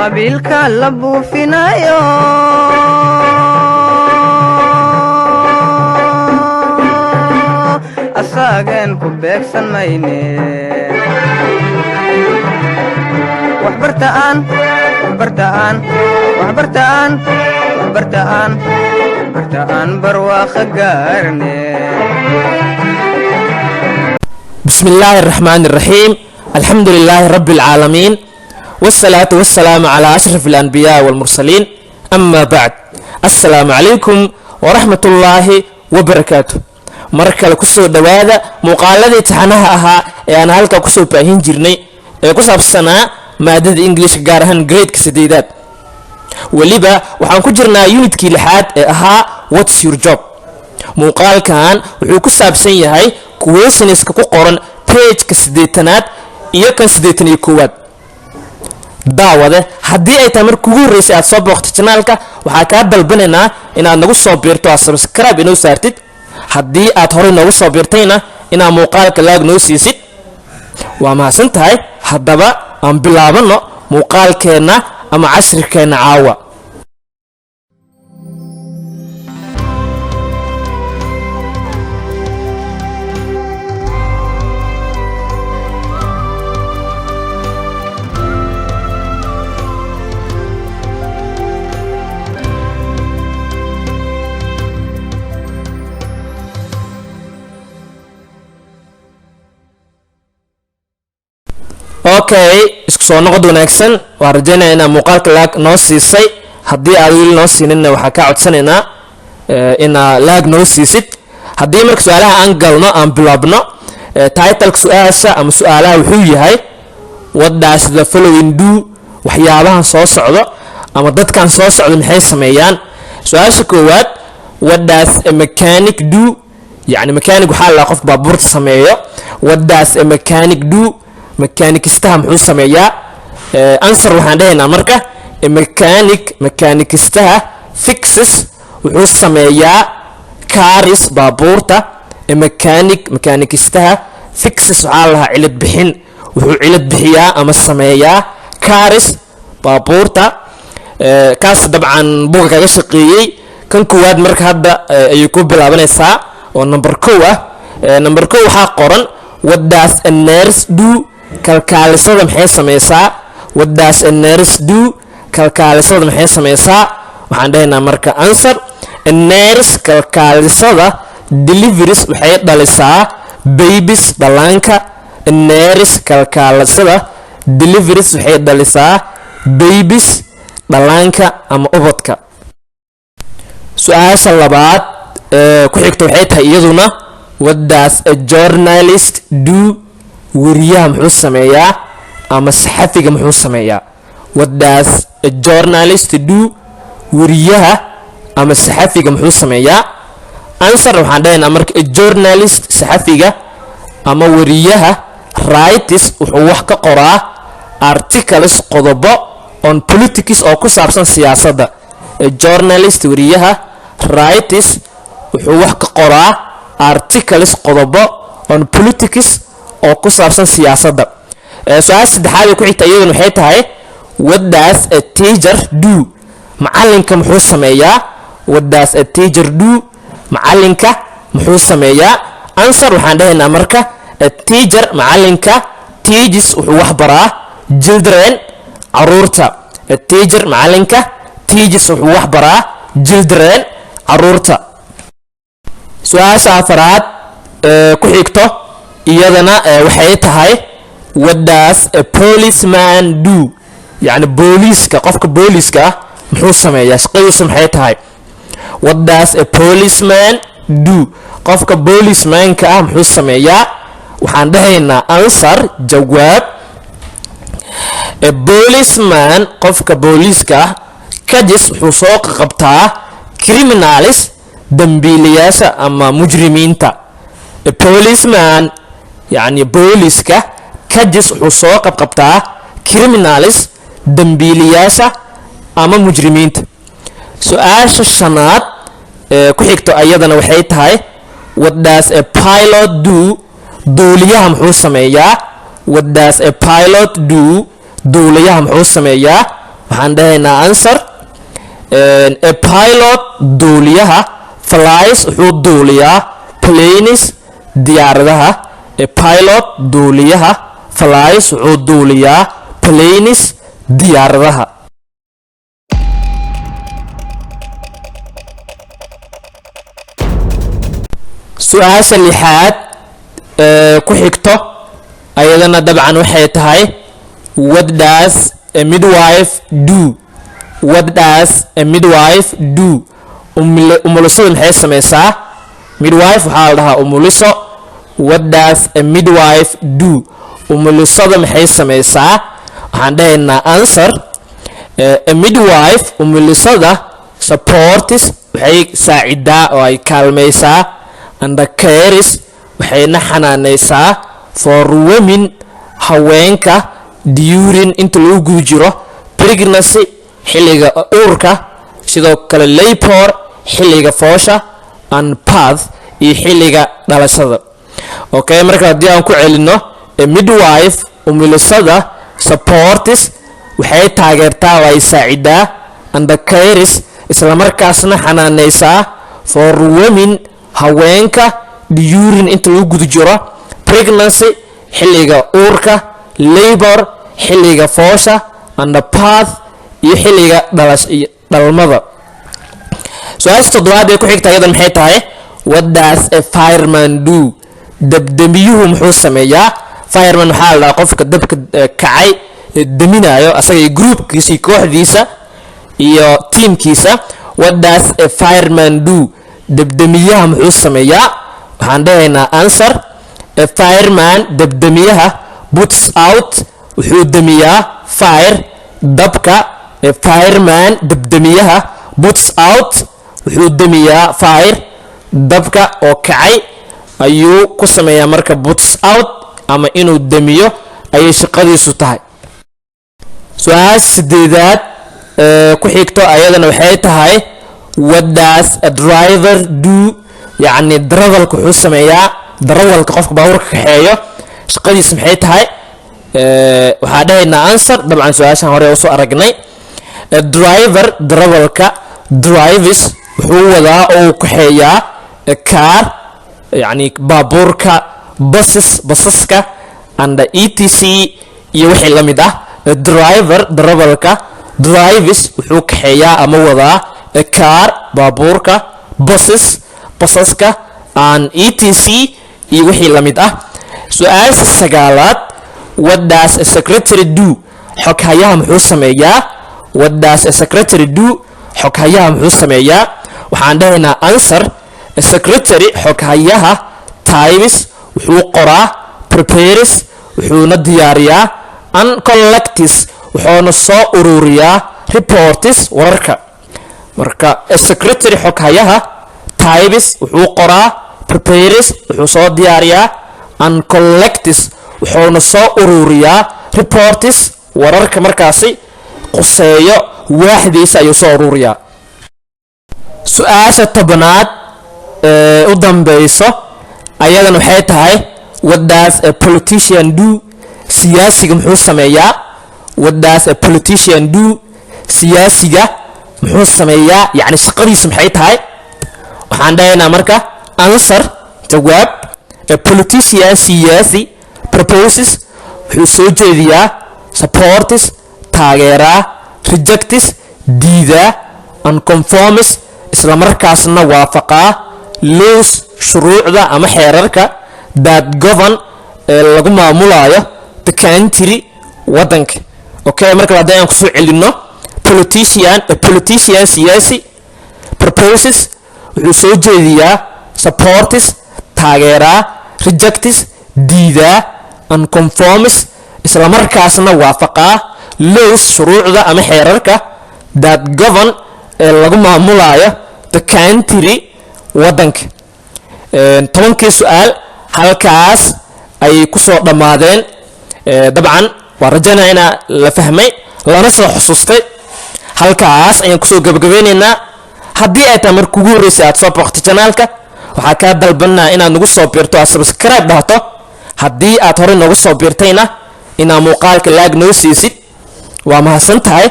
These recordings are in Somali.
qabiilka la buufinayo asaagan ku beegsan mayne waxbartaan barwaaqo gaarne بسم الله الرحمن الرحيم الحمد لله رب العالمين والصلاة والسلام على أشرف الأنبياء والمرسلين أما بعد السلام عليكم ورحمة الله وبركاته markale kusoo dhawaada muuqaaladii taxanaha ahaa ee aan halka kusoo baahin jirnay ee ku saabsanaa maadada English gaar ahaan grade-ka 8aad waliba waxaan ku jirnaa unit-kii 6aad ee ahaa what's your job muuqaalkan wuxuu ku saabsan yahay questions-ka ku qoran page-ka 8aad iyo kan 81aad daawade haddii ay tahay markii ugu horeysay aad soo booqto channelka waxaa kaa dalbanaynaa inaad nagu soo biirto aad subscribe inoo saartid haddii aad horey noogu soo biirtayna inaad muuqaalka laag noo siisid waa mahadsan tahay haddaba aan bilaabano muuqaalkeenna ama cashrikeenna caawa okay isku soo noqod wanaagsan waan rajaynayaa inaad muuqaalka laag noo siisay haddii aad weli noo siininna waxaa kaa codsanaynaa inaad laag noo siisid haddii marka su-aalaha aan galno aan bilaabno titleka su-aasha ama su-aalaha wuxuu yahay what does the following do waxyaabahan soo socdo ama dadkan soo socdo maxay sameeyaan su-aasha koowaad what does a mechanic do yani mechanic waxaa la qof baabuurta sameeyo what does a mechanic do mechanikistaha muxuu sameeyaa answer waxaan dhahaynaa marka mechanikistaha fixes wuxuu sameeyaa cars baabuurta mechanikistaha fixes waxaa lahaa cilad bixin wuxuu cilad bixiyaa ama sameeyaa cars baabuurta kaas dabcan buuga kaga shaqeeyey kan koowaad marka hadda ayay ku bilaabanaysaa oo number 2 ah number 2 waxaa qoran what does a nurse do kalkaalisada maxay sameysaa what does a nurse do kalkaalisada maxay sameysaa waxaan dhahaynaa marka answer a nurse kalkaalisada deliveries waxay dhalisaa babies dhalaanka a nurse kalkaalisada deliveries waxay dhalisaa babies dhalaanka ama ubadka su-aasha labaad ku xigta waxay tahay iyaduna what does a journalist do wariyaha muxuu sameeyaa ama saxafiga muxuu sameeyaa what does a journalist do wariyaha ama saxafiga muxuu sameeyaa answer waxaan dhahaynaa marka a journalist saxafiga ama wariyaha writes wuxuu wax ka qoraa articles qodobo on politics oo ku saabsan siyaasadda a journalist wariyaha writes wuxuu wax ka qoraa articles qodobo on politics oo ku saabsan siyaasadda su-aasha saddexaad ee ku xigta iyaduna waxay tahay what does a teacher do macalinka muxuu sameeyaa what does a teacher do macalinka muxuu sameeyaa answer waxaan dhahaynaa marka a teacher macalinka teaches wuxuu wax baraa children caruurta a teacher macalinka teaches wuxuu wax baraa children caruurta su-aasha afaraad ku xigto iyadana waxay tahay what does a policeman do yani booliiska qofka booliiska ah muxuu sameeyaa shaqadiisu maxay tahay what does a policeman do qofka policemanka ah muxuu sameeyaa waxaan dhahaynaa answer jawaab a policeman qofka booliiska ah kajis wuxuu soo qabtaa criminals dambiilayaasha ama mujrimiinta a policeman يعني بوليسكا كجس وحصو قبقبتا criminals dambiilayaasha ama mujrimiinta su-aasha shanaad ku xigto ayadana waxay tahay what does a pilot do duuliyaha muxuu sameeyaa what does a pilot do duuliyaha muxuu sameeyaa waxaan dhahaynaa answer a pilot duuliyaha flies wuxuu duuliyaa planes diyaaradaha a pilot duuliyaha flies wuxuu duuliyaa planes diyaaradaha su-aasha lixaad ku xigto ayadana dabcan waxay tahay what does a midwife do what does a midwife do umulisada maxay samaysaa midwife waxaa la dhahaa umuliso what does a midwife do umulisada maxay samaysaa waxaan dhahaynaa answer a midwife umulisada supports waxay saacidaa oo ay kaalmaysaa and cares waxayna xanaanaysaa for women haweenka during inta lagu guda jiro pregnancy xilliga uurka sidoo kale labor xilliga foosha and birth iyo xilliga dhalashada okay marka haddii aan ku celino a midwife umulisada supports waxay taageertaa oo ay saacidaa and cares isla markaasna xanaanaysaa for women haweenka during inta lagu guda jiro pregnancy xilliga uurka labor xilliga foosha and birth iyo xilliga dhalmada su-aasha toddobaad ee ku xigta ayadan maxay tahay what does a fireman do dabdamiyuhu muxuu sameeyaa fireman waxaa la dhahaa qofka dabka kacay daminayo asaga iyo groupkiisa kooxdiisa iyo teamkiisa what does a fireman do dabdamiyaha muxuu sameeyaa waxaan dhahaynaa answer a fireman dabdamiyaha puts out wuxuu damiyaa fire dabka a fireman dabdamiyaha puts out wuxuu damiyaa fire dabka oo kacay ayuu ku sameeyaa marka puts out ama inuu damiyo ayay shaqadiisu tahay su-aasha sideedaad ku xigto ayadana waxay tahay what does a driver do yacni darawalka wuxuu sameeyaa darawalka qofka baabuurka kaxeeyo shaqadiisa maxay tahay waxaa dhahaynaa answer dabcan su-aashan hore usoo aragnay driver darawalka drives wuxuu wadaa oo uu kaxeeyaa car yacni baabuurka basaska and etc iyo wixii la mid ah driver darawalka drives wuxuu kaxeeyaa ama wadaa car baabuurka basaska and etc iyo wixii la mid ah su-aasha sagaalaad what does a secretary do xoghayaha muxuu sameeyaa what does a secretary do xoghayaha muxuu sameeyaa waxaan dhahaynaa answer a secretary xoghayaha types wuxuu qoraa prepares wuxuuna diyaariyaa and collects wuxuuna soo ururiyaa reports wararka marka a secretary xoghayaha types wuxuu qoraa prepares wuxuu soo diyaariyaa and collects wuxuuna soo ururiyaa reports wararka markaasi quseeyo waaxdiisa ayuu soo ururiyaa su-aasha tobanaad u dambeyso ayadan waxay tahay what does a politician do siyaasiga muxuu sameeyaa what does a politician do siyaasiga muxuu sameeyaa yacni shaqadiisu maxay tahay waxaan dhahaynaa marka answer jawaab a politician siyaasi proposes wuxuu soo jeediyaa supports taageeraa rejects diidaa and conforms isla markaasna waafaqaa laws shuruucda ama xeerarka that govern ee lagu maamulayo the country wadanka okay marka haddii aan kusoo celino politician siyaasi proposes wuxuu soo jeediyaa supports taageeraa rejects diidaa and conforms isla markaasna waafaqaa laws shuruucda ama xeerarka that govern ee lagu maamulayo the country wadanka tobankii su-aal halkaas ayay kusoo dhammaadeen dabcan waa rajaynaa inaa la fahmay lana soo xusuustay halkaas ayaan kusoo gabagabeynaynaa haddii ay tahay marka ugu horreysay aad soo booqto janaalka waxaa kaa dalbanaa inaad nagu soo biirto aad subscribe dhahto haddii aad horey noogu soo biirtayna inaad muuqaalka laag noo siisid waa mahadsan tahay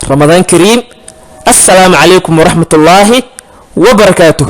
ramadaan kariim. assalaamu calaykum waraxmatullaahi wabarakaatuh.